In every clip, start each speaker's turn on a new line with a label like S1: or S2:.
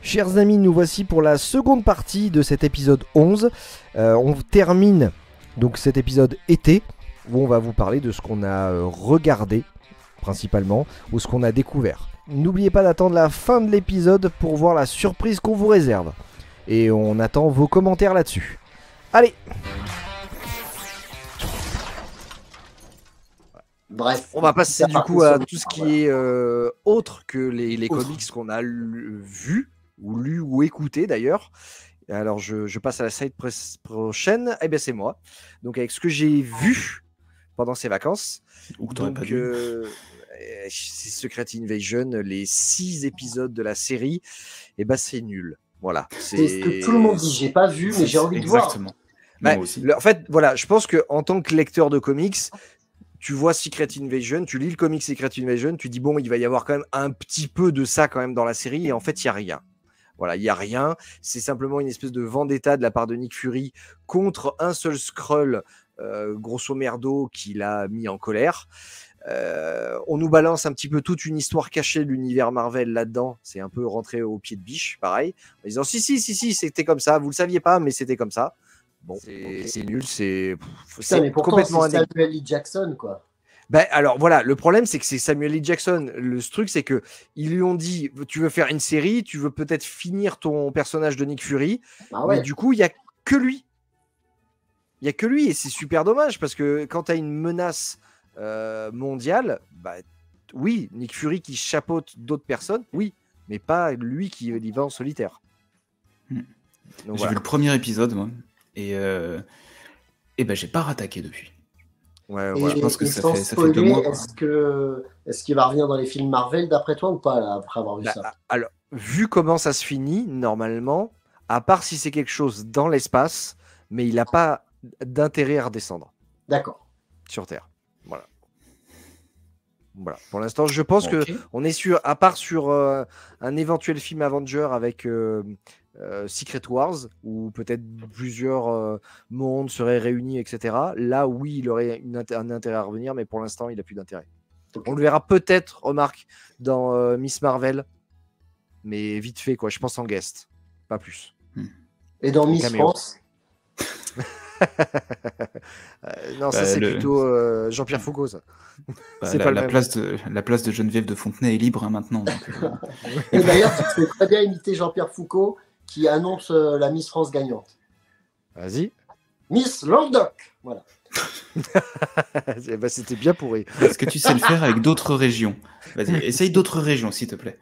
S1: Chers amis, nous voici pour la seconde partie de cet épisode 11. On termine donc cet épisode été, où on va vous parler de ce qu'on a regardé, principalement, ou ce qu'on a découvert. N'oubliez pas d'attendre la fin de l'épisode pour voir la surprise qu'on vous réserve. Et on attend vos commentaires là-dessus. Allez!
S2: Bref,
S1: on va passer du coup à tout ce qui est autre que les comics qu'on a vus, ou lus, ou écoutés d'ailleurs. Alors je passe à la slide prochaine. Eh bien c'est moi. Donc avec ce que j'ai vu pendant ces vacances. Donc c'est Secret Invasion, les 6 épisodes de la série. Et ben c'est nul. Voilà.
S2: C'est ce que tout le monde dit. J'ai pas vu, mais j'ai envie de voir.
S3: Exactement.
S1: Bah, en fait, voilà, je pense qu'en tant que lecteur de comics, tu vois Secret Invasion, tu lis le comic Secret Invasion, tu dis bon, il va y avoir quand même un petit peu de ça quand même dans la série, et en fait, il n'y a rien. Voilà, il n'y a rien. C'est simplement une espèce de vendetta de la part de Nick Fury contre un seul Skrull, grosso merdo, qui l'a mis en colère. On nous balance un petit peu toute une histoire cachée de l'univers Marvel là-dedans. C'est un peu rentré au pied de biche, pareil. En disant si, c'était comme ça. Vous le saviez pas, mais c'était comme ça. Bon, c'est nul, c'est
S2: complètement c'est Samuel L. Jackson, quoi.
S1: Ben alors voilà, le problème c'est que c'est Samuel L. Jackson. Le truc c'est que ils lui ont dit tu veux faire une série, tu veux peut-être finir ton personnage de Nick Fury, mais du coup il y a que lui. Il y a que lui et c'est super dommage parce que quand tu as une menace mondiale, bah oui, Nick Fury qui chapeaute d'autres personnes, oui, mais pas lui qui y va en solitaire.
S3: J'ai vu le premier épisode moi. Et ben j'ai pas rattaqué depuis.
S1: Ouais,
S2: voilà. Je pense que ça fait 2 mois. Est-ce qu'il va revenir dans les films Marvel d'après toi ou pas là, après avoir vu ça?
S1: Alors, vu comment ça se finit, normalement, à part si c'est quelque chose dans l'espace, mais il n'a pas d'intérêt à redescendre.
S2: D'accord.
S1: Sur Terre. Voilà. Pour l'instant, je pense qu'on est sûr, à part sur un éventuel film Avenger avec Secret Wars, où peut-être plusieurs mondes seraient réunis, etc. Là, oui, il aurait un intérêt à revenir, mais pour l'instant, il n'a plus d'intérêt. On le verra peut-être, remarque, dans Miss Marvel, mais vite fait, quoi. Je pense en guest, pas plus.
S2: Et dans Miss France
S1: non, ça c'est plutôt Jean-Pierre Foucault, ça.
S3: C'est pas la place de Geneviève de Fontenay est libre maintenant. Donc,
S2: Et d'ailleurs, tu peux très bien imiter Jean-Pierre Foucault qui annonce la Miss France gagnante.
S1: Vas-y.
S2: Miss Languedoc. Voilà.
S1: Bah, c'était bien pourri.
S3: Est-ce que tu sais le faire avec d'autres régions? Vas-y, essaye d'autres régions, s'il te plaît.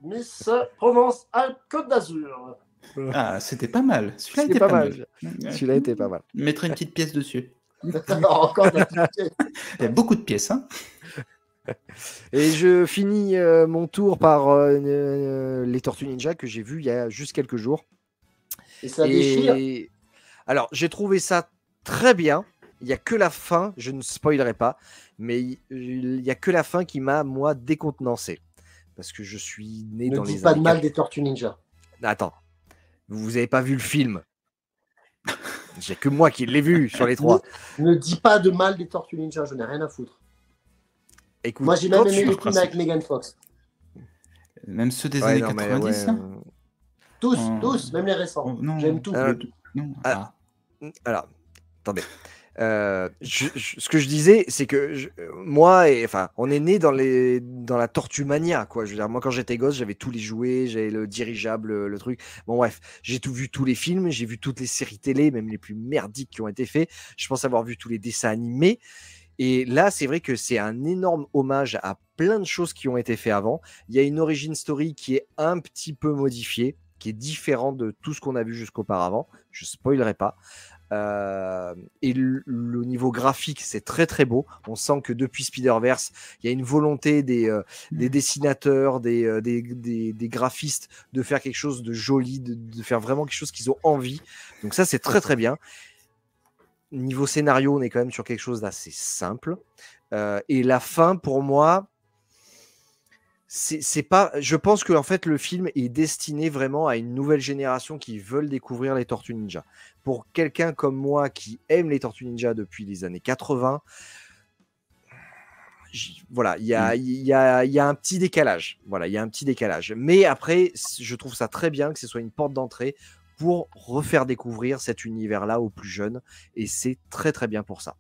S2: Miss Provence-Alpes-Côte d'Azur.
S3: Ah, c'était pas mal.
S1: Celui-là était pas mal. Celui-là était pas mal.
S3: Mettrai une petite pièce dessus.
S2: Encore de la petite pièce.
S3: Il y a beaucoup de pièces, hein.
S1: Et je finis mon tour par les Tortues Ninja que j'ai vu il y a juste quelques jours.
S2: Et ça déchire.
S1: Alors, j'ai trouvé ça très bien. Il n'y a que la fin, je ne spoilerai pas, mais il n'y a que la fin qui m'a, moi, décontenancé. Parce que je suis né dans les années...
S2: Ne dis pas de mal des Tortues Ninja.
S1: Attends, vous n'avez pas vu le film? J'ai que moi qui l'ai vu sur les 3.
S2: Ne dis pas de mal des Tortues Ninja, je n'ai rien à foutre.
S1: Écoute,
S2: moi, j'ai même aimé les films avec Megan Fox.
S3: Même ceux des années 90
S2: Tous, même les récents. J'aime tout.
S1: Alors, attendez. Ce que je disais, c'est que on est né dans la Tortue Mania, quoi. Je veux dire, moi, quand j'étais gosse, j'avais tous les jouets, j'avais le dirigeable, le truc. Bon, bref, j'ai vu tous les films, j'ai vu toutes les séries télé, même les plus merdiques qui ont été faits. Je pense avoir vu tous les dessins animés. Et là, c'est vrai que c'est un énorme hommage à plein de choses qui ont été faites avant. Il y a une origin story qui est un petit peu modifiée, qui est différente de tout ce qu'on a vu jusqu'auparavant. Je spoilerai pas. Et le niveau graphique, c'est très très beau. On sent que depuis Spider-Verse, il y a une volonté des dessinateurs, des graphistes de faire quelque chose de joli, de faire vraiment quelque chose qu'ils ont envie. Donc ça, c'est très très bien. Niveau scénario, on est quand même sur quelque chose d'assez simple. Et la fin, pour moi, c'est pas. Je pense que en fait, le film est destiné vraiment à une nouvelle génération qui veulent découvrir les Tortues Ninja. Pour quelqu'un comme moi qui aime les Tortues Ninja depuis les années 80, voilà, il y a un petit décalage. Voilà, il y a un petit décalage. Mais après, je trouve ça très bien que ce soit une porte d'entrée pour refaire découvrir cet univers-là aux plus jeunes. Et c'est très très bien pour ça.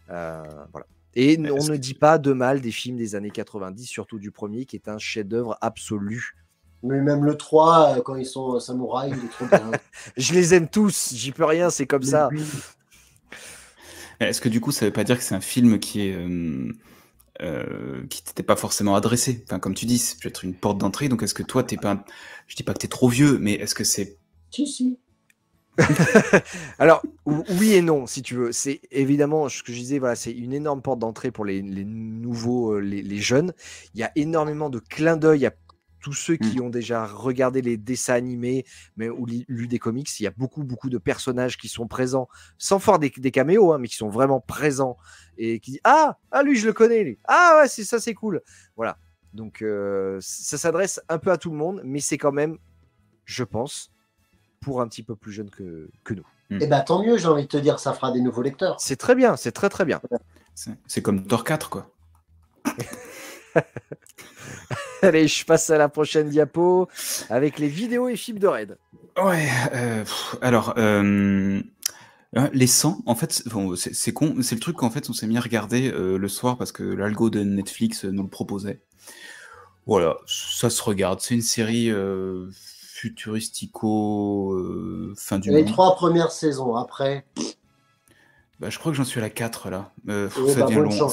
S1: Voilà. Et on ne dit pas de mal des films des années 90, surtout du premier, qui est un chef-d'œuvre absolu.
S2: Mais même le 3, quand ils sont samouraïs, il est trop bien.
S1: Je les aime tous, j'y peux rien, c'est comme ça.
S2: Oui.
S3: Est-ce que du coup, ça veut pas dire que c'est un film qui t'était pas forcément adressé? Enfin, comme tu dis, c'est peut-être une porte d'entrée. Donc, est-ce que toi, t'es pas... Je dis pas que t'es trop vieux, mais est-ce que c'est...
S2: Si.
S1: Alors, oui et non, si tu veux. C'est évidemment ce que je disais, voilà, c'est une énorme porte d'entrée pour les nouveaux, les jeunes. Il y a énormément de clins d'œil à tous ceux qui ont déjà regardé les dessins animés ou lu des comics. Il y a beaucoup de personnages qui sont présents, sans faire des caméos, hein, mais qui sont vraiment présents et qui disent ah lui je le connais, lui. Ah ouais, c'est cool. Voilà. Donc ça s'adresse un peu à tout le monde, mais c'est quand même, je pense, pour un petit peu plus jeune que nous.
S2: Et bah tant mieux, j'ai envie de te dire, ça fera des nouveaux lecteurs.
S1: C'est très bien, c'est très très bien.
S3: C'est comme Thor 4, quoi.
S1: Allez, je passe à la prochaine diapo avec les vidéos et films de raid.
S3: Ouais, alors, les 100, en fait, bon, c'est con, c'est le truc qu'en fait on s'est mis à regarder le soir parce que l'algo de Netflix nous le proposait. Voilà, ça se regarde, c'est une série futuristico fin du monde.
S2: Les 3 premières saisons, après...
S3: Bah, je crois que j'en suis à la 4 là.
S2: ça devient long.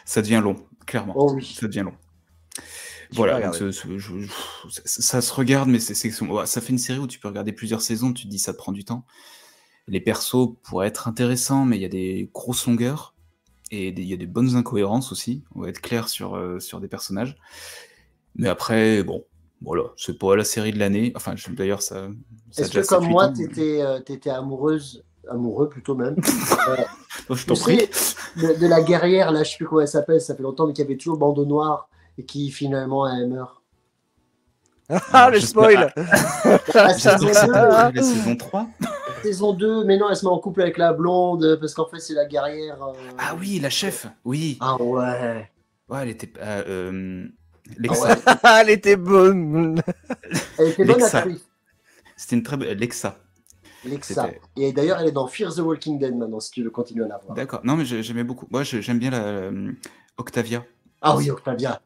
S3: Ça devient long, clairement.
S2: Oh oui.
S3: Ça devient long. Voilà, donc ça se regarde, mais ça fait une série où tu peux regarder plusieurs saisons, tu te dis ça te prend du temps. Les persos pourraient être intéressants, mais il y a des grosses longueurs, et il y a des bonnes incohérences aussi, on va être clair sur des personnages. Mais après, bon, voilà, c'est pas la série de l'année, enfin d'ailleurs ça
S2: est-ce que comme moi, t'étais amoureux plutôt même
S3: je t'en prie.
S2: De la guerrière, là, je sais plus comment elle s'appelle, ça fait longtemps, mais qui avait toujours le bandeau noir et qui finalement elle meurt.
S1: Ah, le spoil.
S3: La saison 3.
S2: Saison 2, mais non, elle se met en couple avec la blonde, parce qu'en fait, c'est la guerrière...
S3: Ah oui, la chef, oui.
S2: Ah ouais.
S3: Ouais, elle était...
S1: Lexa. Elle était bonne.
S2: Elle était bonne actrice.
S3: C'était une très bonne... Lexa.
S2: Et d'ailleurs, elle est dans Fear the Walking Dead maintenant, si tu veux continuer à la voir.
S3: D'accord. Non, mais j'aimais beaucoup. Moi, j'aime bien Octavia.
S2: Ah oui, Octavia.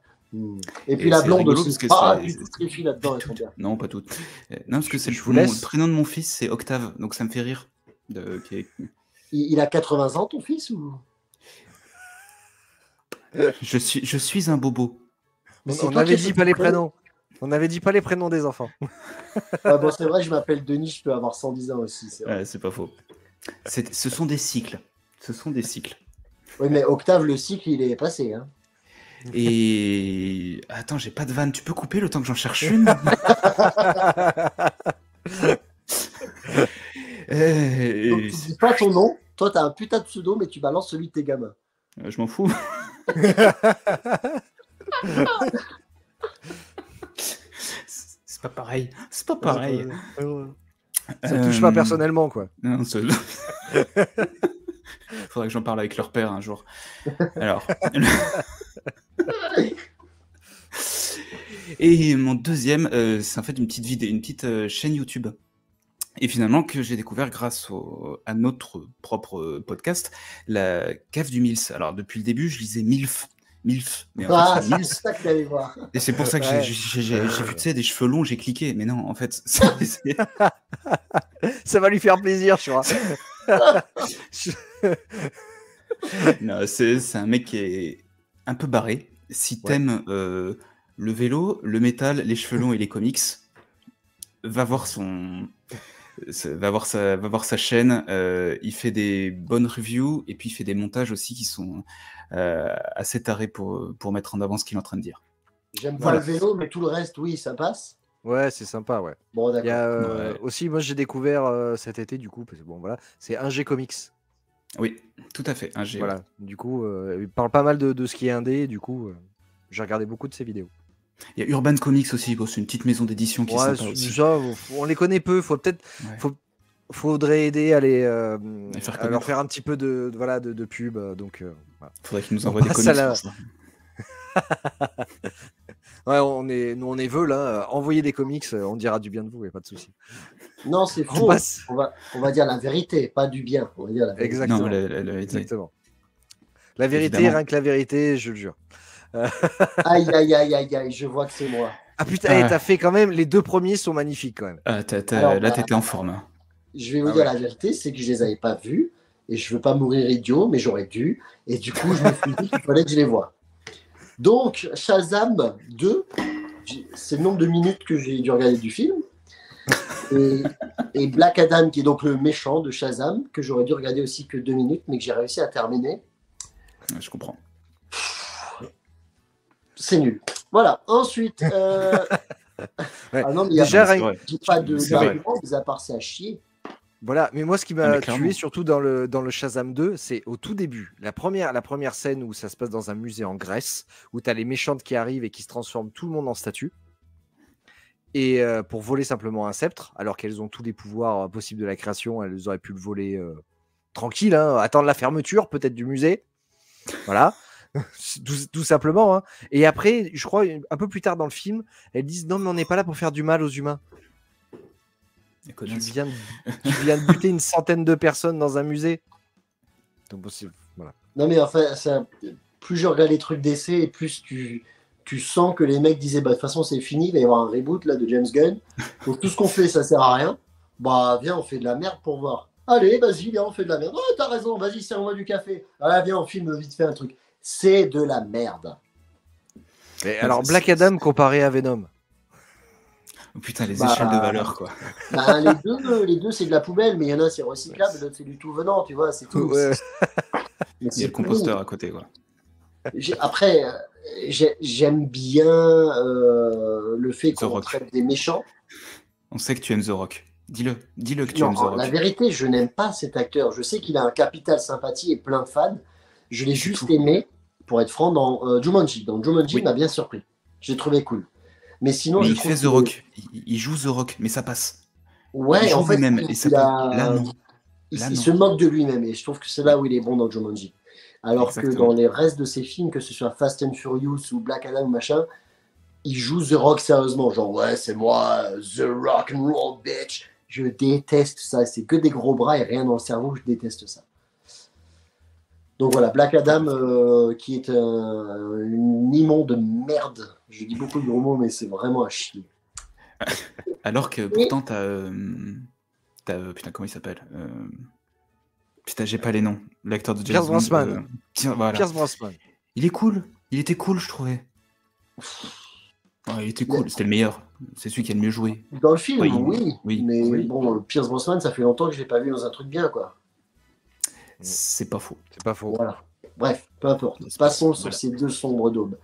S2: Et puis la blonde aussi. Toutes les filles là-dedans, elles sont bien.
S3: Non, pas toutes. Non, parce que c'est le prénom de mon fils, c'est Octave, donc ça me fait rire.
S2: Il a 80 ans, ton fils ou...
S3: Je suis un bobo.
S1: On avait dit pas les prénoms. On avait dit pas les prénoms des enfants.
S2: Bon, c'est vrai, je m'appelle Denis, je peux avoir 110 ans aussi.
S3: C'est pas faux. Ce sont des cycles.
S2: Oui, mais Octave, le cycle, il est passé. Hein.
S3: Et... Attends, j'ai pas de vanne. Tu peux couper le temps que j'en cherche une
S2: Donc, tu dis pas ton nom. Toi, t'as un putain de pseudo, mais tu balances celui de tes gamins.
S3: Je m'en fous. C'est pas pareil.
S1: Ça touche pas personnellement, quoi.
S3: Non, faudrait que j'en parle avec leur père un jour. Alors. Et mon deuxième, c'est en fait une petite vidéo, une petite chaîne YouTube. Et finalement, que j'ai découvert grâce à notre propre podcast, la cave du Mills. Alors, depuis le début, je lisais MILF. Mais en fait,
S2: c'est ça que t'allais voir.
S3: Et c'est pour ça que j'ai vu, tu sais, des cheveux longs, j'ai cliqué. Mais non, en fait,
S1: ça va lui faire plaisir, je crois.
S3: Non, c'est un mec qui est un peu barré. Si t'aimes le vélo, le métal, les cheveux longs et les comics, va voir sa chaîne. Il fait des bonnes reviews et puis il fait des montages aussi qui sont assez tarés pour mettre en avant ce qu'il est en train de dire.
S2: J'aime pas le vélo, mais tout le reste, oui, ça passe.
S1: Ouais, c'est sympa, ouais.
S2: Bon, d'accord.
S1: Il y a aussi, moi j'ai découvert cet été, du coup, parce que bon, voilà, c'est 1G Comics.
S3: Oui, tout à fait, 1G.
S1: Voilà, du coup, il parle pas mal de ce qui est indé, du coup, j'ai regardé beaucoup de ses vidéos.
S3: Il y a Urban Comics aussi, c'est une petite maison d'édition qui est sympa aussi.
S1: Déjà, on les connaît peu, faudrait aider à leur faire un petit peu de pub, donc voilà.
S3: Faudrait qu'ils nous envoient des comics.
S1: Ouais, nous on est veulent, là. Envoyez des comics, on dira du bien de vous, il n'y a pas de souci.
S2: Non, c'est faux. On va dire la vérité, pas du bien. On va dire la vérité.
S1: Exactement.
S3: Non, la vérité.
S1: Exactement. La vérité,
S3: Évidemment.
S1: rien que la vérité, je le jure.
S2: Aïe, aïe, aïe, aïe, aïe, je vois que c'est moi.
S1: Ah putain, t'as fait quand même, les 2 premiers sont magnifiques quand même.
S3: Alors, là, t'étais en forme. Hein.
S2: Je vais vous dire la vérité, c'est que je les avais pas vus, et je veux pas mourir idiot, mais j'aurais dû, et du coup, je me suis dit qu'il fallait que je les voie. Donc, Shazam 2, c'est le nombre de minutes que j'ai dû regarder du film, et Black Adam, qui est donc le méchant de Shazam, que j'aurais dû regarder aussi que 2 minutes, mais que j'ai réussi à terminer.
S3: Je comprends.
S2: C'est nul. Voilà. Ensuite,
S1: Ouais.
S2: ah non, mais
S1: Déjà,
S2: j'ai pas d'argument, mis à part c'est à chier.
S1: Voilà, mais moi ce qui m'a tué surtout dans le Shazam 2, c'est au tout début, la première scène où ça se passe dans un musée en Grèce, où tu as les méchantes qui arrivent et qui se transforment tout le monde en statue, et pour voler simplement un sceptre, alors qu'elles ont tous les pouvoirs possibles de la création, elles auraient pu le voler tranquille, hein, attendre la fermeture peut-être du musée, voilà. Tout simplement, hein. Et après, je crois, un peu plus tard dans le film, elles disent non, mais on n'est pas là pour faire du mal aux humains. Tu viens de buter une centaine de personnes dans un musée. Donc, voilà.
S2: Non, mais enfin, plus je regarde les trucs d'essai, et plus tu sens que les mecs disaient bah, de toute façon, c'est fini, il va y avoir un reboot là, de James Gunn. Donc, tout ce qu'on fait, ça sert à rien. Bah, viens, on fait de la merde pour voir. Allez, vas-y, viens, on fait de la merde. Oh, t'as raison, vas-y, serre-moi du café. Ah, viens, on filme vite fait un truc. C'est de la merde.
S1: Mais alors, Black Adam comparé à Venom.
S3: Oh, putain, les échelles de valeur, quoi.
S2: Bah, les deux c'est de la poubelle, mais il y en a, c'est recyclable, l'autre, c'est du tout venant, tu vois, c'est tout.
S1: Ouais.
S2: Mais
S3: il y a le composteur à côté, quoi.
S2: Après, j'aime bien le fait qu'on traite des méchants.
S3: On sait que tu aimes The Rock. Dis-le que tu aimes The Rock.
S2: La vérité, je n'aime pas cet acteur. Je sais qu'il a un capital sympathie et plein de fans. Je l'ai juste aimé, pour être franc, dans Jumanji. Dans Jumanji, il m'a bien surpris. J'ai trouvé cool. Mais sinon,
S3: il fait The Rock. Il joue The Rock, mais ça passe.
S2: Ouais, en fait,
S3: lui-même. Et ça là, non.
S2: Il se moque de lui-même. Et je trouve que c'est là où il est bon dans Jumanji. Alors que dans les restes de ses films, que ce soit Fast and Furious ou Black Adam ou machin, il joue The Rock sérieusement. Genre, ouais, c'est moi, The Rock and Roll, bitch. Je déteste ça. C'est que des gros bras et rien dans le cerveau. Je déteste ça. Donc voilà, Black Adam, qui est une immonde merde. Je dis beaucoup de gros mots, mais c'est vraiment à chier.
S3: Alors que pourtant, t'as putain, comment il s'appelle Putain, j'ai pas les noms. L'acteur de James Bond.
S1: Pierce Brosnan.
S3: Il est cool. Il était cool, je trouvais. Ouais, il était cool. C'était le meilleur. C'est celui qui a le mieux joué.
S2: Dans le film, oui. Mais bon, Pierce Brosnan, ça fait longtemps que je l'ai pas vu dans un truc bien, quoi.
S3: C'est pas faux.
S1: C'est pas faux.
S2: Voilà. Bref, peu importe. Passons sur ces deux sombres daubes.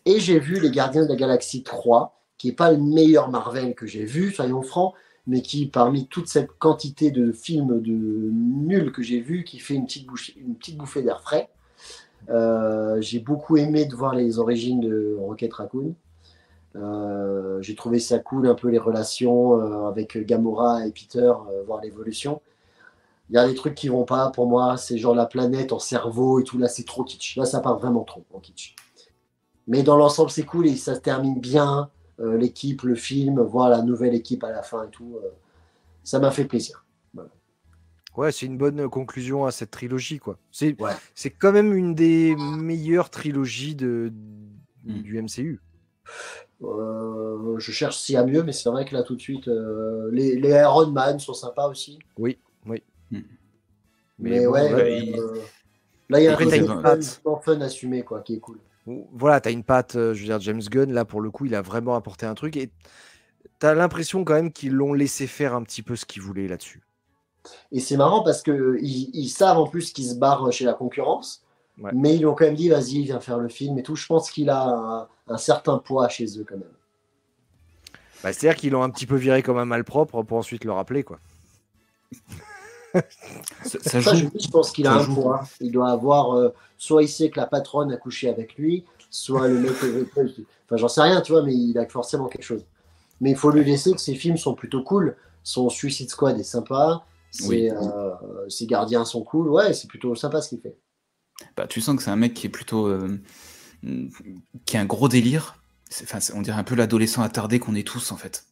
S2: Et j'ai vu Les Gardiens de la Galaxie 3, qui n'est pas le meilleur Marvel que j'ai vu, soyons francs, mais qui, parmi toute cette quantité de films de nuls que j'ai vus, qui fait une petite bouffée d'air frais. J'ai beaucoup aimé de voir les origines de Rocket Raccoon. J'ai trouvé ça cool, un peu les relations avec Gamora et Peter, voir l'évolution. Il y a des trucs qui vont pas pour moi, c'est genre la planète en cerveau et tout, là c'est trop kitsch. Là ça part vraiment trop en kitsch. Mais dans l'ensemble c'est cool et ça se termine bien, l'équipe, le film, voir la nouvelle équipe à la fin et tout, ça m'a fait plaisir. Voilà.
S1: Ouais, c'est une bonne conclusion à cette trilogie, quoi. C'est quand même une des meilleures trilogies du MCU.
S2: Je cherche s'il y a mieux, mais c'est vrai que là tout de suite, les Iron Man sont sympas aussi.
S1: Oui.
S2: Mais bon, ouais, là il y a un peu fun assumé, quoi, qui est cool.
S1: Voilà, t'as une patte, je veux dire, James Gunn, là pour le coup, il a vraiment apporté un truc et t'as l'impression quand même qu'ils l'ont laissé faire un petit peu ce qu'ils voulaient là-dessus.
S2: Et c'est marrant parce qu'ils savent en plus qu'ils se barrent chez la concurrence, mais ils lui ont quand même dit vas-y, viens faire le film et tout. Je pense qu'il a un certain poids chez eux quand même.
S1: Bah, c'est-à-dire qu'ils l'ont un petit peu viré comme un malpropre pour ensuite le rappeler, quoi.
S2: Je pense qu'il a un poids. Il doit avoir soit il sait que la patronne a couché avec lui, soit le mec enfin j'en sais rien, tu vois, mais il a forcément quelque chose. Mais il faut lui laisser que ses films sont plutôt cool. Son Suicide Squad est sympa, ses gardiens sont cool, ouais, c'est plutôt sympa ce qu'il fait.
S3: Bah, tu sens que c'est un mec qui est plutôt qui est un gros délire. On dirait un peu l'adolescent attardé qu'on est tous, en fait.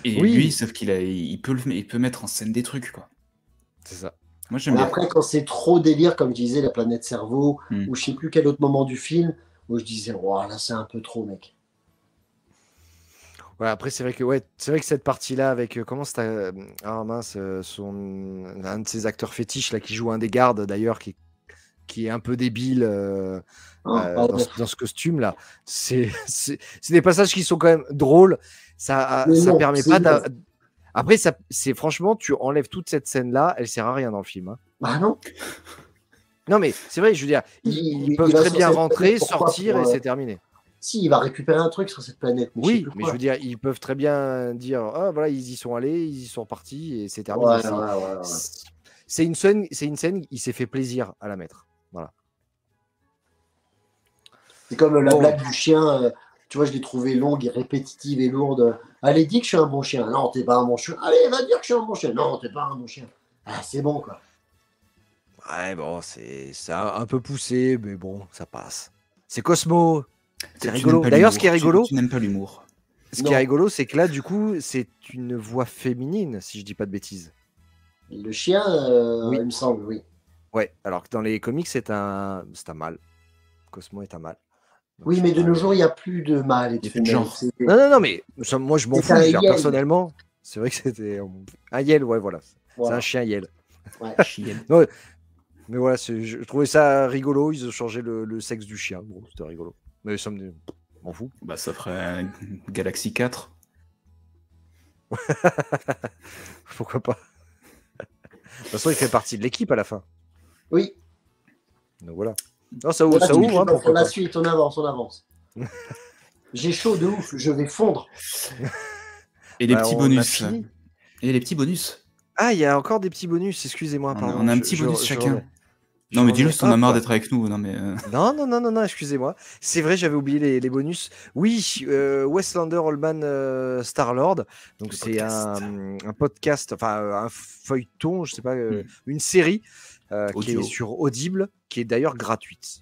S3: Et lui, sauf il peut mettre en scène des trucs, quoi.
S1: C'est ça.
S3: Moi, j'aime bien.
S2: Après, quand c'est trop délire, comme je disais, la planète cerveau, ou je sais plus quel autre moment du film, où je disais, wow, là, c'est un peu trop, mec.
S1: Ouais, après, c'est vrai que cette partie-là, avec comment c'est ah mince, un de ses acteurs fétiches là, qui joue un des gardes d'ailleurs, qui est un peu débile dans ce costume-là. C'est des passages qui sont quand même drôles. Ça permet pas. Après, c'est franchement, tu enlèves toute cette scène-là, elle sert à rien dans le film. Hein.
S2: Bah non.
S1: Non, mais c'est vrai, je veux dire, ils peuvent très bien rentrer, sortir et c'est terminé.
S2: Si, il va récupérer un truc sur cette planète. Mais
S1: oui, mais je veux dire, ils peuvent très bien dire ah voilà, ils y sont allés, ils y sont partis et c'est terminé.
S2: Ouais.
S1: C'est une scène, il s'est fait plaisir à la mettre. Voilà.
S2: C'est comme la blague du chien. Tu vois, je l'ai trouvée longue et répétitive et lourde. Allez, dis que je suis un bon chien. Non, t'es pas un bon chien. Allez, va dire que je suis un bon chien. Non, t'es pas un bon chien. Ah, c'est bon, quoi.
S1: Ouais, bon, c'est un peu poussé, mais bon, ça passe. C'est Cosmo. C'est rigolo. D'ailleurs, ce qui est rigolo.
S3: Tu n'aimes pas l'humour.
S1: Ce qui est rigolo, c'est que là, du coup, c'est une voix féminine, si je dis pas de bêtises.
S2: Le chien, oui. Il me semble, oui.
S1: Ouais, alors que dans les comics, c'est un mâle. Cosmo est un mâle.
S2: Donc, oui, mais de nos jours, il n'y a plus de mâle et de femelle.
S1: Non, mais moi, je m'en fous. Personnellement, c'est vrai que c'était un yel, ouais, voilà. C'est un chien yel.
S2: Ouais.
S1: Non, mais voilà, je trouvais ça rigolo. Ils ont changé le sexe du chien. Bon, c'était rigolo. Mais ça m'en fout.
S3: Bah, ça ferait un Galaxy 4.
S1: Pourquoi pas. De toute façon, il fait partie de l'équipe à la fin.
S2: Oui.
S1: Donc voilà. Non, ça ouvre.
S2: Pour la suite, on avance. J'ai chaud de ouf, je vais fondre.
S3: Et les petits bonus. Et les petits bonus.
S1: Ah, il y a encore des petits bonus, excusez-moi. Pardon.
S3: On a un petit bonus chacun. Non, mais dis-le si t'en as marre d'être avec nous. Non, mais
S1: non, excusez-moi. C'est vrai, j'avais oublié les bonus. Oui, Westlander, Allman, Star-Lord. Donc, c'est un podcast, enfin, un feuilleton, je sais pas, une série qui est sur Audible, qui est d'ailleurs gratuite,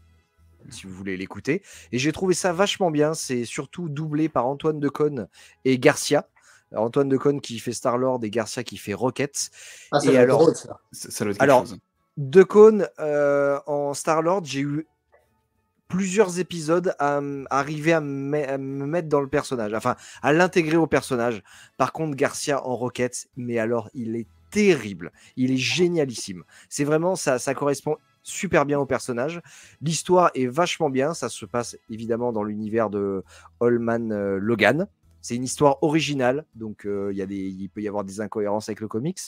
S1: si vous voulez l'écouter. Et j'ai trouvé ça vachement bien. C'est surtout doublé par Antoine Decaune et Garcia. Alors, Antoine Decaune qui fait Star-Lord et Garcia qui fait Rocket.
S2: Ah, ça doit être ça.
S3: Ça doit être quelque chose.
S1: Decaune en Star-Lord, j'ai eu plusieurs épisodes à arriver à me mettre dans le personnage, enfin à l'intégrer au personnage. Par contre, Garcia en Rocket, mais alors il est terrible, il est génialissime. C'est vraiment ça correspond super bien au personnage. L'histoire est vachement bien, ça se passe évidemment dans l'univers de Allman Logan. C'est une histoire originale, donc il peut y avoir des incohérences avec le comics,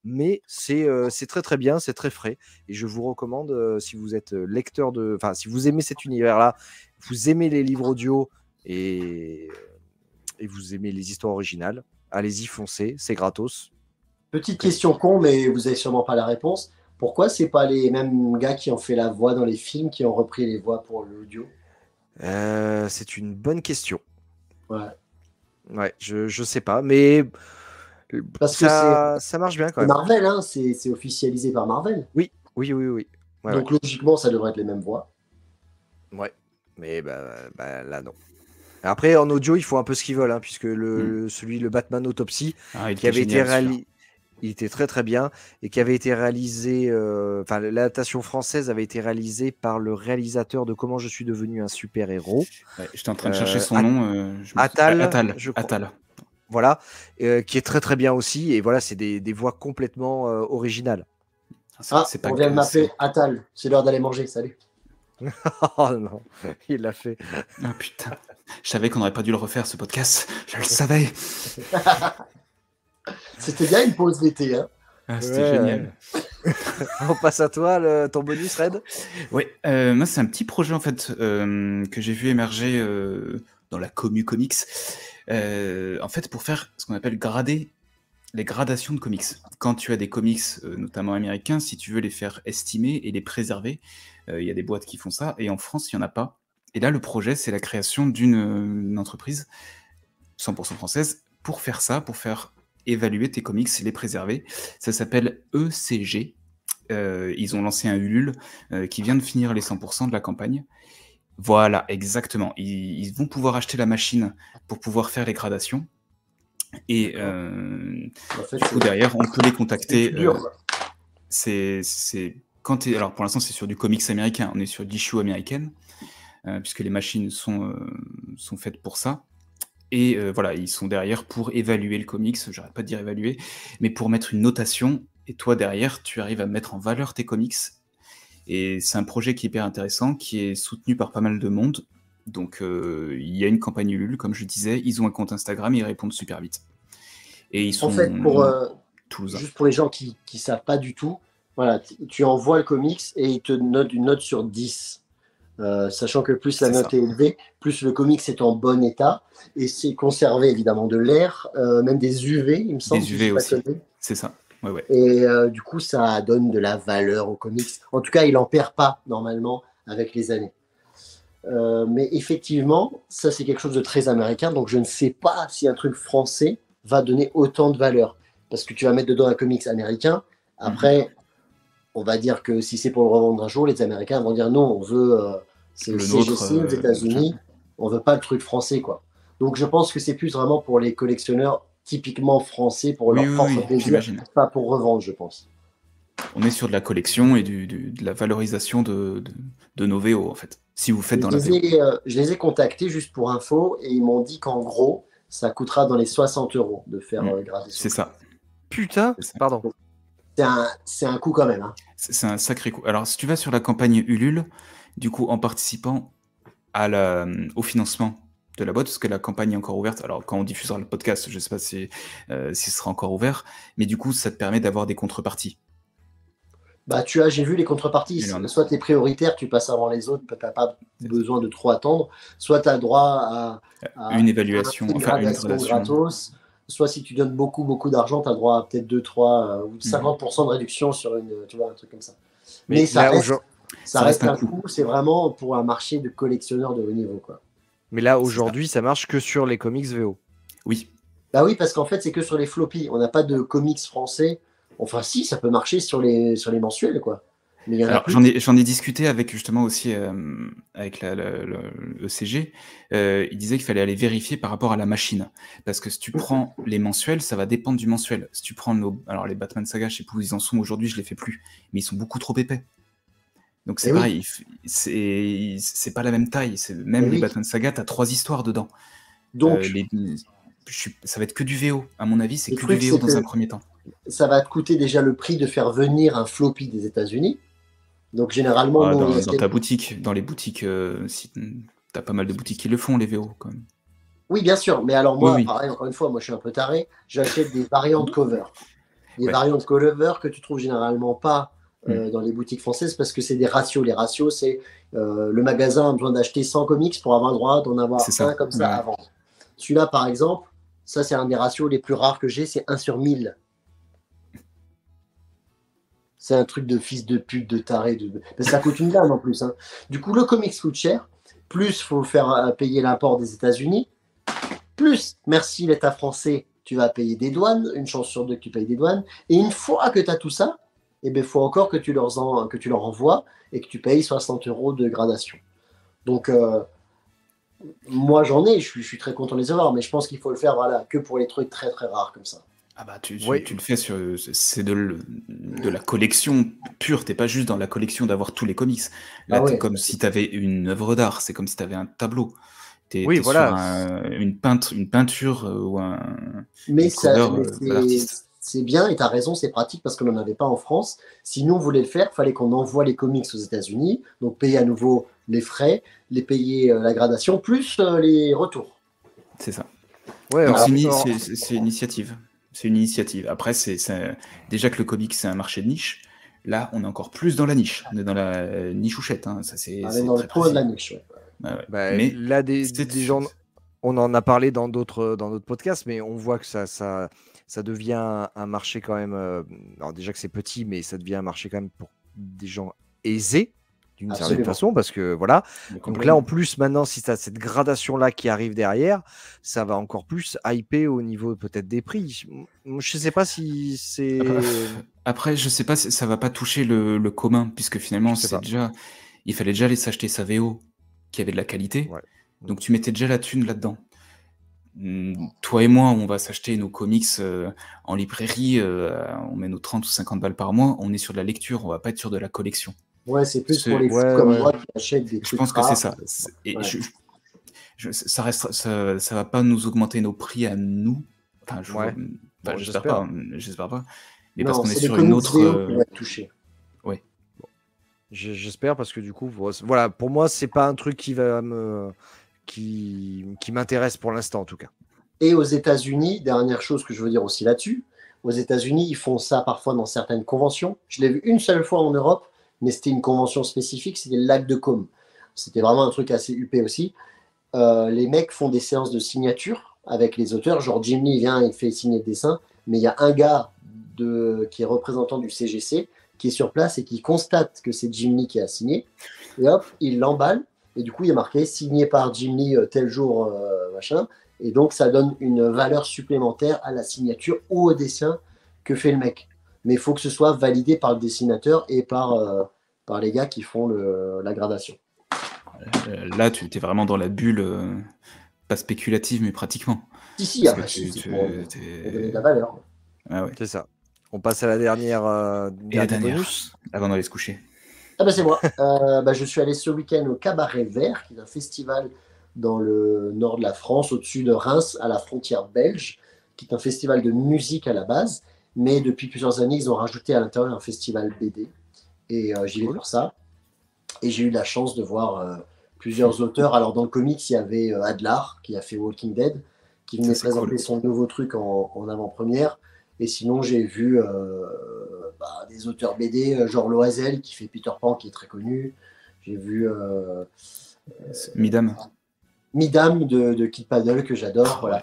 S1: mais c'est très très bien, c'est très frais, et je vous recommande, si vous êtes lecteur si vous aimez cet univers-là, vous aimez les livres audio et vous aimez les histoires originales, allez-y, foncez, c'est gratos.
S2: Petite question con, mais vous n'avez sûrement pas la réponse. Pourquoi c'est pas les mêmes gars qui ont fait la voix dans les films qui ont repris les voix pour l'audio?
S1: C'est une bonne question.
S2: Ouais,
S1: je sais pas, mais parce que ça marche bien quand même.
S2: Marvel, hein, c'est officialisé par Marvel.
S1: Oui.
S2: Ouais, donc logiquement, ça devrait être les mêmes voix.
S1: Ouais, mais bah, là non. Après, en audio, il faut un peu ce qu'ils veulent, hein, puisque le Batman Autopsy, qui avait été réalisé, il était très très bien, et qui avait été réalisé, l'adaptation française avait été réalisée par le réalisateur de Comment je suis devenu un super-héros.
S3: Ouais, j'étais en train de chercher son nom.
S1: Attal.
S3: Attal.
S1: Voilà, qui est très très bien aussi, et voilà, c'est des voix complètement originales.
S2: C'est pas on vient de m'appeler Attal, c'est l'heure d'aller manger, salut.
S1: Oh non, il l'a fait.
S3: Ah putain, je savais qu'on n'aurait pas dû le refaire ce podcast, je le savais.
S2: C'était bien une pause d'été, hein.
S3: Ah, c'était génial.
S1: On passe à toi, ton bonus, Red.
S3: Oui, moi c'est un petit projet en fait que j'ai vu émerger dans la commu comics. En fait, pour faire ce qu'on appelle grader les gradations de comics. Quand tu as des comics, notamment américains, si tu veux les faire estimer et les préserver, il y a des boîtes qui font ça, et en France, il n'y en a pas. Et là, le projet, c'est la création d'une entreprise 100% française pour faire ça, pour faire évaluer tes comics et les préserver. Ça s'appelle ECG, ils ont lancé un Ulule qui vient de finir les 100% de la campagne. Voilà, exactement. Ils vont pouvoir acheter la machine pour pouvoir faire les gradations. Et
S2: En fait,
S3: du coup, derrière, on peut les
S2: c'est
S3: contacter.
S2: plus dur, quoi.
S3: Alors, pour l'instant, c'est sur du comics américain. On est sur l'issue américaine, puisque les machines sont faites pour ça. Et voilà, ils sont derrière pour évaluer le comics. J'arrête pas de dire évaluer, mais pour mettre une notation. Et toi, derrière, tu arrives à mettre en valeur tes comics. Et c'est un projet qui est hyper intéressant, qui est soutenu par pas mal de monde. Donc, il y a une campagne Ulule, comme je disais. Ils ont un compte Instagram, ils répondent super vite. Et ils sont
S2: En fait,
S3: toulousains.
S2: juste pour les gens qui ne savent pas du tout, voilà, tu envoies le comics et ils te notent une note sur 10. Sachant que plus la
S3: C'est
S2: note
S3: ça.
S2: est élevée, plus le comics est en bon état. Et c'est conservé évidemment de l'air, même des UV, il me semble.
S3: Des
S2: Si je
S3: UV
S2: dis pas
S3: aussi.
S2: de conneries.
S3: C'est ça. Ouais.
S2: Et du coup, ça donne de la valeur au comics. En tout cas, il n'en perd pas normalement avec les années. Mais effectivement, ça c'est quelque chose de très américain. Donc je ne sais pas si un truc français va donner autant de valeur. Parce que tu vas mettre dedans un comics américain. Après, on va dire que si c'est pour le revendre un jour, les Américains vont dire non, on veut c'est
S3: Le
S2: CGC
S3: nôtre,
S2: aux États-Unis,
S3: Japon.
S2: on veut pas le truc français, quoi. Donc je pense que c'est plus vraiment pour les collectionneurs typiquement français, pour leur propre
S3: Oui,
S2: plaisir,
S3: j'imagine.
S2: pas pour revendre, je pense.
S3: On est sur de la collection et de la valorisation de nos VO, en fait. Si vous faites dans la VO.
S2: Je les ai contactés juste pour info et ils m'ont dit qu'en gros, ça coûtera dans les 60 € de faire graver
S3: C'est ça.
S1: Putain,
S3: C'est ça.
S1: pardon.
S2: C'est un coût quand même. Hein.
S3: C'est un sacré coup. Alors, si tu vas sur la campagne Ulule, du coup, en participant au financement de la boîte, parce que la campagne est encore ouverte, alors quand on diffusera le podcast, je ne sais pas si ce sera encore ouvert, mais du coup, ça te permet d'avoir des contreparties.
S2: Bah, j'ai vu les contreparties. Soit tu es prioritaire, tu passes avant les autres, tu n'as pas besoin de trop attendre. Soit tu as droit à
S3: une évaluation,
S2: une
S3: enfin une
S2: gradation
S3: gradation
S2: gratos. Soit si tu donnes beaucoup d'argent, tu as droit à peut-être 2, 3 ou 50% de réduction sur tu vois, un truc comme ça. Mais ça reste un coût. C'est vraiment pour un marché de collectionneurs de haut niveau, quoi.
S1: Mais là, aujourd'hui, ça marche que sur les comics VO.
S3: Oui.
S2: Bah oui, parce qu'en fait, c'est que sur les floppies. On n'a pas de comics français. Enfin, si, ça peut marcher sur les mensuels, quoi. Mais il y en a plus.
S3: J'en ai discuté avec justement aussi avec le CG. Il disait qu'il fallait aller vérifier par rapport à la machine. Parce que si tu prends les mensuels, ça va dépendre du mensuel. Si tu prends alors les Batman Saga, je sais plus où ils en sont aujourd'hui, je les fais plus. Mais ils sont beaucoup trop épais. Donc c'est pareil, c'est pas la même taille. Même les Batman Saga, t'as 3 histoires dedans.
S2: Donc,
S3: ça va être que du VO. À mon avis, c'est que du VO dans un premier temps.
S2: Ça va te coûter déjà le prix de faire venir un floppy des États-Unis. Donc généralement,
S3: dans ta boutique, dans les boutiques, t'as pas mal de boutiques qui le font, les VO quand même.
S2: Oui, bien sûr. Mais alors moi, pareil, encore une fois, moi je suis un peu taré. J'achète des variantes cover. Des variantes cover que tu trouves généralement pas dans les boutiques françaises parce que c'est des ratios. Les ratios, c'est le magasin a besoin d'acheter 100 comics pour avoir le droit d'en avoir un comme ça à vendre. Celui-là, par exemple, ça c'est un des ratios les plus rares que j'ai, c'est 1 sur 1000. C'est un truc de fils de pute, de taré. Ça coûte une blinde en plus. Hein. Du coup, le comics coûte cher. Plus, il faut faire payer l'import des États-Unis. Plus, merci l'État français, tu vas payer des douanes. Une chance sur 2 que tu payes des douanes. Et une fois que tu as tout ça, il faut encore que tu leur envoies et que tu payes 60 € de gradation. Donc, moi, j'en ai. Je suis très content de les avoir. Mais je pense qu'il faut le faire que pour les trucs très, très rares comme ça.
S3: Ah bah tu le fais c'est de la collection pure, t'es pas juste dans la collection d'avoir tous les comics. Là, t'es comme si t'avais une œuvre d'art, c'est comme si t'avais un tableau. T'es sur une peinture ou un cover de l'artiste.
S2: C'est bien et t'as raison, c'est pratique parce qu'on n'en avait pas en France. Si nous on voulait le faire, il fallait qu'on envoie les comics aux États-Unis, donc payer à nouveau les frais, les payer la gradation, plus les retours.
S3: C'est ça. Ouais, donc c'est une initiative. C'est une initiative. Après, déjà que le comic, c'est un marché de niche. Là, on est encore plus dans la niche. On est dans la nichouchette. Hein. Ça, c'est
S2: dans le point de la niche.
S1: Mais là, des gens, on en a parlé dans d'autres podcasts, mais on voit que ça devient un marché quand même. Alors déjà que c'est petit, mais ça devient un marché quand même pour des gens aisés. D'une certaine façon, parce que voilà. Donc là, en plus, maintenant, si tu as cette gradation-là qui arrive derrière, ça va encore plus hyper au niveau peut-être des prix. Je ne sais pas si c'est.
S3: Après, je sais pas si ça va pas toucher le commun, puisque finalement, il fallait déjà aller s'acheter sa VO qui avait de la qualité.
S1: Ouais.
S3: Donc tu mettais déjà la thune là-dedans. Toi et moi, on va s'acheter nos comics en librairie, on met nos 30 ou 50 balles par mois, on est sur de la lecture, on va pas être sur de la collection.
S2: Ouais, c'est plus pour les fous comme moi qui achètent des trucs.
S3: Je pense que c'est ça. Et ça va pas nous augmenter nos prix à nous. Enfin, j'espère pas. Mais parce qu'on est sur une autre.
S2: Qui va être touché.
S3: Ouais.
S1: J'espère parce que du coup, voilà, pour moi, c'est pas un truc qui va qui m'intéresse pour l'instant en tout cas.
S2: Et aux États-Unis, dernière chose que je veux dire aussi là-dessus, aux États-Unis, ils font ça parfois dans certaines conventions. Je l'ai vu une seule fois en Europe, mais c'était une convention spécifique, c'était le lac de Côme. C'était vraiment un truc assez huppé aussi. Les mecs font des séances de signature avec les auteurs. Genre Jim Lee vient, il fait signer le dessin, mais il y a un gars qui est représentant du CGC qui est sur place et qui constate que c'est Jim Lee qui a signé. Et hop, il l'emballe. Et du coup, il y a marqué signé par Jim Lee tel jour, machin. Et donc, ça donne une valeur supplémentaire à la signature ou au dessin que fait le mec. Mais il faut que ce soit validé par le dessinateur et par les gars qui font la gradation.
S3: Là, tu es vraiment dans la bulle, pas spéculative, mais pratiquement.
S2: Si, pour donner de la valeur.
S3: Ah ouais.
S1: C'est ça. On passe à la dernière bonus
S3: avant d'aller se coucher.
S2: Ah bah c'est moi. Je suis allé ce week-end au Cabaret Vert, qui est un festival dans le nord de la France, au-dessus de Reims, à la frontière belge, qui est un festival de musique à la base. Mais depuis plusieurs années, ils ont rajouté à l'intérieur un festival BD. Et j'y vais pour ça. Et j'ai eu la chance de voir plusieurs auteurs. Alors dans le comics, il y avait Adlar, qui a fait Walking Dead, qui venait présenter son nouveau truc en avant-première. Et sinon, j'ai vu des auteurs BD, genre Loisel, qui fait Peter Pan, qui est très connu. J'ai vu
S3: Midam
S2: de Kid Paddle, que j'adore. Voilà.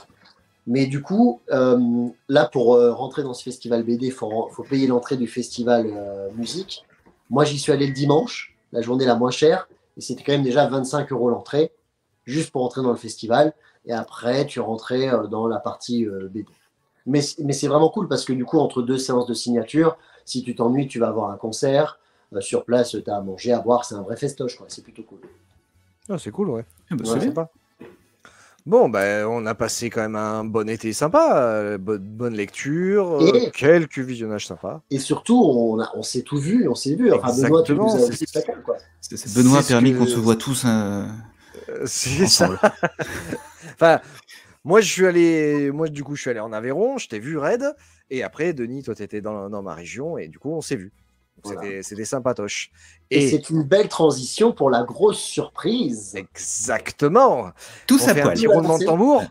S2: Mais du coup, là, pour rentrer dans ce festival BD, il faut payer l'entrée du festival musique. Moi, j'y suis allé le dimanche, la journée la moins chère, et c'était quand même déjà 25 € l'entrée, juste pour entrer dans le festival. Et après, tu rentrais dans la partie BD. Mais c'est vraiment cool parce que du coup, entre deux séances de signature, si tu t'ennuies, tu vas avoir un concert. Sur place, tu as à manger, à boire. C'est un vrai festoche, quoi. C'est plutôt cool.
S1: Ah, c'est cool, ouais.
S3: C'est
S1: sympa. Bon, on a passé quand même un bon été sympa. Bonne lecture, quelques visionnages sympas.
S2: Et surtout, on s'est tout vu. On s'est vu. Enfin, Benoît, tu nous as aussi chacun, quoi.
S3: Benoît a permis qu'on se voit tous
S1: c'est
S3: ensemble.
S1: Ça. Enfin... Moi, je suis allé en Aveyron, je t'ai vu, Red, et après, Denis, toi, tu étais dans ma région, et du coup, on s'est vu. Voilà. C'était sympatoche.
S2: Et c'est une belle transition pour la grosse surprise.
S1: Exactement.
S3: Tout ça
S1: fait un petit roulement de tambour.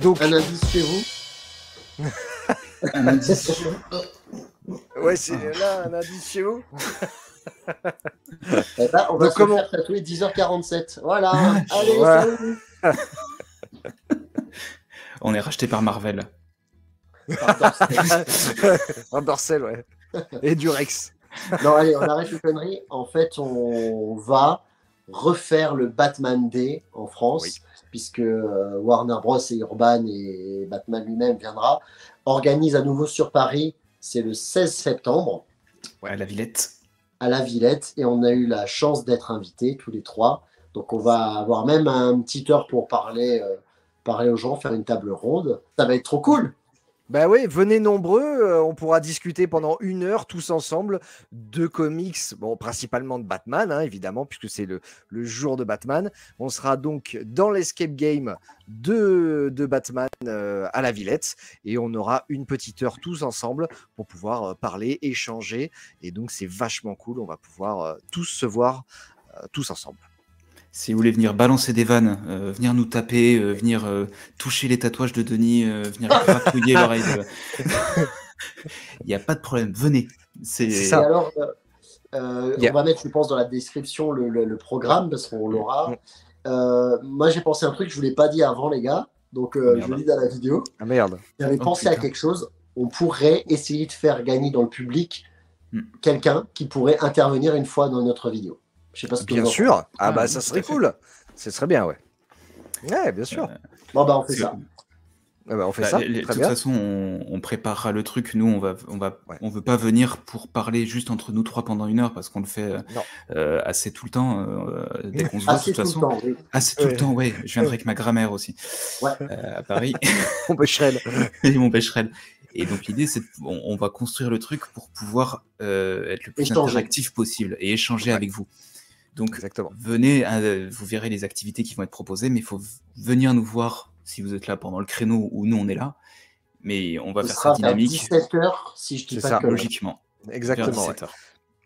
S1: Donc,
S2: un indice chez vous.
S3: Un indice chez vous.
S1: Ouais, c'est là, un indice chez vous.
S2: On va se faire tatouer 10h47. Voilà. Allez, salut.
S3: On est racheté par Marvel.
S1: Un Dorsel, ouais. Et du Rex.
S2: Non, allez, on arrête les conneries. En fait, on va refaire le Batman Day en France, puisque Warner Bros. Et Urban et Batman lui-même viendra. Organise à nouveau sur Paris. C'est le 16 septembre.
S3: Ouais, à la Villette.
S2: À la Villette, et on a eu la chance d'être invités tous les trois. Donc on va avoir même un petit heure pour parler aux gens, faire une table ronde. Ça va être trop cool.
S1: Ben oui, venez nombreux, on pourra discuter pendant 1 heure tous ensemble de comics, bon, principalement de Batman, hein, évidemment, puisque c'est le jour de Batman. On sera donc dans l'escape game de Batman à la Villette, et on aura une petite heure tous ensemble pour pouvoir parler, échanger, et donc c'est vachement cool, on va pouvoir tous se voir tous ensemble.
S3: Si vous voulez venir balancer des vannes, venir nous taper, venir toucher les tatouages de Denis, venir gratouiller l'oreille il n'y a pas de problème, venez.
S2: C'est ça. Alors, on va mettre, je pense, dans la description le programme, parce qu'on l'aura. Moi, j'ai pensé à un truc que je ne vous l'ai pas dit avant, les gars. Donc, je le dis dans la vidéo.
S1: Ah merde.
S2: J'avais pensé à quelque chose. On pourrait essayer de faire gagner dans le public quelqu'un qui pourrait intervenir une fois dans notre vidéo. Je sais pas ce que
S1: bien sûr. Ah ça serait cool. Ce serait bien, ouais. Ouais, bien sûr.
S2: Bon, on fait ça.
S1: Ah bah, on fait ça.
S3: De toute façon, on préparera le truc. Nous, on veut pas venir pour parler juste entre nous trois pendant 1 heure parce qu'on le fait assez tout le temps dès qu'on se voit. De toute façon, assez tout le temps. Ouais, je viendrai avec ma grammaire aussi à Paris.
S1: Mon Becherel.
S3: Mon Becherel. Et donc l'idée, c'est on va construire le truc pour pouvoir être le plus interactif possible et échanger avec vous. Donc venez, vous verrez les activités qui vont être proposées, mais il faut venir nous voir si vous êtes là pendant le créneau où nous on est là. Mais on va faire ça dynamique.
S2: 17h, si je dis pas
S3: ça, logiquement.
S1: Exactement.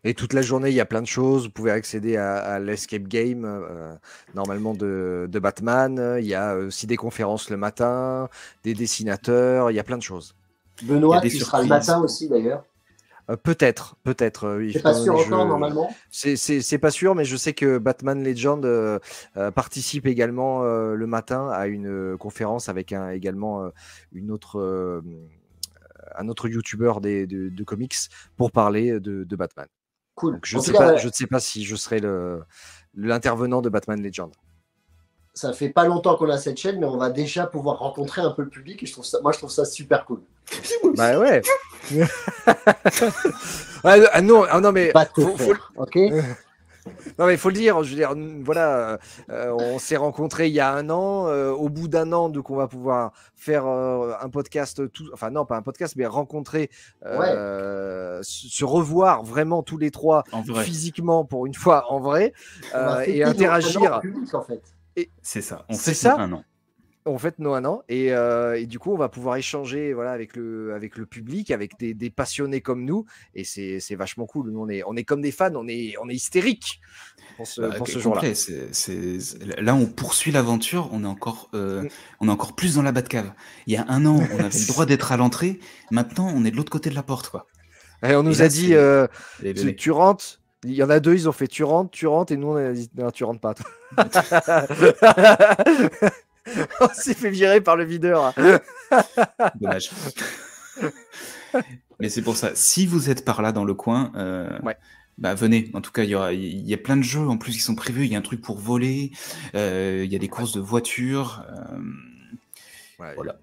S1: Et toute la journée, il y a plein de choses. Vous pouvez accéder à l'escape game, normalement de Batman. Il y a aussi des conférences le matin, des dessinateurs. Il y a plein de choses.
S2: Benoît, tu seras le matin aussi d'ailleurs.
S1: Peut-être. Oui.
S2: C'est pas sûr encore normalement.
S1: C'est pas sûr, mais je sais que Batman Legend participe également le matin à une conférence avec également un autre youtubeur de comics pour parler de Batman.
S2: Cool.
S1: Donc, je ne sais pas si je serai l'intervenant de Batman Legend.
S2: Ça fait pas longtemps qu'on a cette chaîne, mais on va déjà pouvoir rencontrer un peu le public et je trouve ça super cool.
S1: Bah ouais. Non mais
S2: ok.
S1: Non mais il faut le dire, je veux dire, voilà, on s'est rencontrés il y a 1 an, au bout d'1 an, donc on va pouvoir faire un podcast, enfin non pas un podcast, mais rencontrer, se revoir vraiment tous les 3 physiquement pour une fois en vrai, et interagir.
S2: Public, en fait.
S3: C'est ça, on fait ça 1 an.
S1: On fête nos 1 an et du coup on va pouvoir échanger avec le public, avec des passionnés comme nous, et c'est vachement cool. Nous, on est comme des fans, on est hystériques pour ce jour-là.
S3: Là on poursuit l'aventure, on est encore plus dans la Batcave. Il y a 1 an on avait le droit d'être à l'entrée, maintenant on est de l'autre côté de la porte quoi.
S1: Et on nous a dit tu rentres. Il y en a 2, ils ont fait tu rentres, et nous on a dit non, tu rentres pas toi. On s'est fait virer par le videur.
S3: Dommage. Mais c'est pour ça, si vous êtes par là dans le coin, bah venez. En tout cas, il y a plein de jeux en plus qui sont prévus. Il y a un truc pour voler, il y a des courses de voitures. Voilà.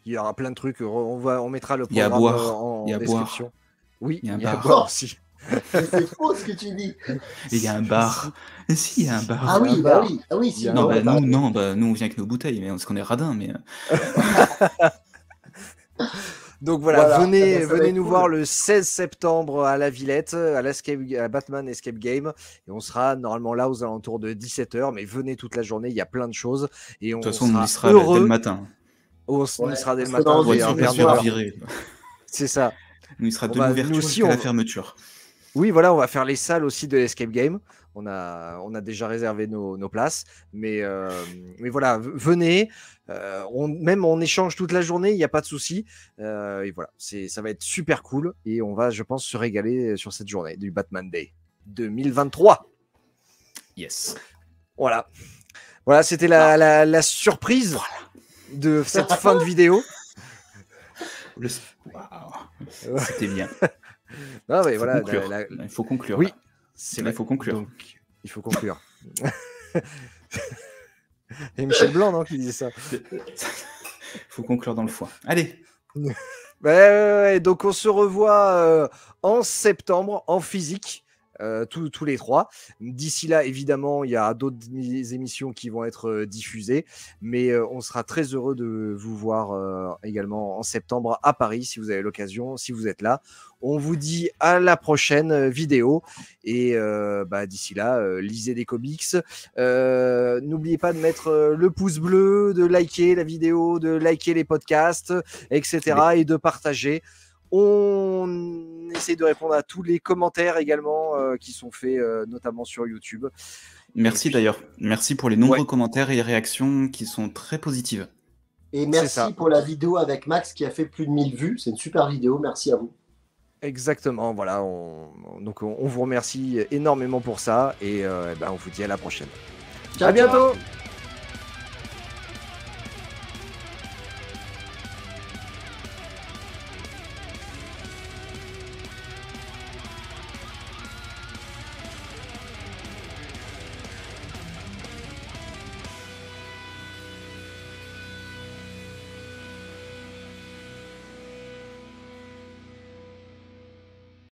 S1: Il y aura plein de trucs. On mettra le programme en description. Oui, il y a à boire aussi.
S2: C'est faux ce que tu dis.
S3: Il y a un bar. Si, il y a un bar.
S2: Ah oui, bah oui. Ah oui, si.
S3: Nous, on vient avec nos bouteilles, mais parce qu'on est radins. Mais...
S1: Donc voilà, venez nous voir le 16 septembre à la Villette, à Batman Escape Game. Et on sera normalement là aux alentours de 17h, mais venez toute la journée, il y a plein de choses. Et
S3: de toute façon, on y sera dès le matin.
S1: On sera dès le matin. C'est ça.
S3: Nous, il sera de l'ouverture jusqu'à la fermeture.
S1: Oui, voilà, on va faire les salles aussi de l'Escape Game. On a déjà réservé nos places. Mais voilà, venez. On échange toute la journée, il n'y a pas de souci. Et voilà, ça va être super cool. Et on va, je pense, se régaler sur cette journée du Batman Day 2023.
S3: Yes.
S1: Voilà, c'était la surprise de cette fin de vidéo.
S3: C'était bien.
S1: Non, mais voilà,
S3: il faut conclure.
S1: Oui,
S3: il faut conclure.
S1: Donc, il faut conclure. Et Michel Blanc, non, qui disait ça.
S3: Il faut conclure dans le foin. Allez.
S1: Donc, on se revoit en septembre en physique. Tous les 3. D'ici là, évidemment, il y a d'autres émissions qui vont être diffusées, mais on sera très heureux de vous voir également en septembre à Paris, si vous avez l'occasion, si vous êtes là. On vous dit à la prochaine vidéo, et d'ici là, lisez des comics. N'oubliez pas de mettre le pouce bleu, de liker la vidéo, de liker les podcasts, etc. et de partager. On essaie de répondre à tous les commentaires également qui sont faits, notamment sur YouTube.
S3: Merci d'ailleurs. Merci pour les nombreux commentaires et réactions qui sont très positives.
S2: Et merci pour la vidéo avec Max qui a fait plus de 1000 vues. C'est une super vidéo. Merci à vous.
S1: Exactement. Voilà. Donc on vous remercie énormément pour ça et on vous dit à la prochaine.
S2: Ciao,
S1: à bientôt.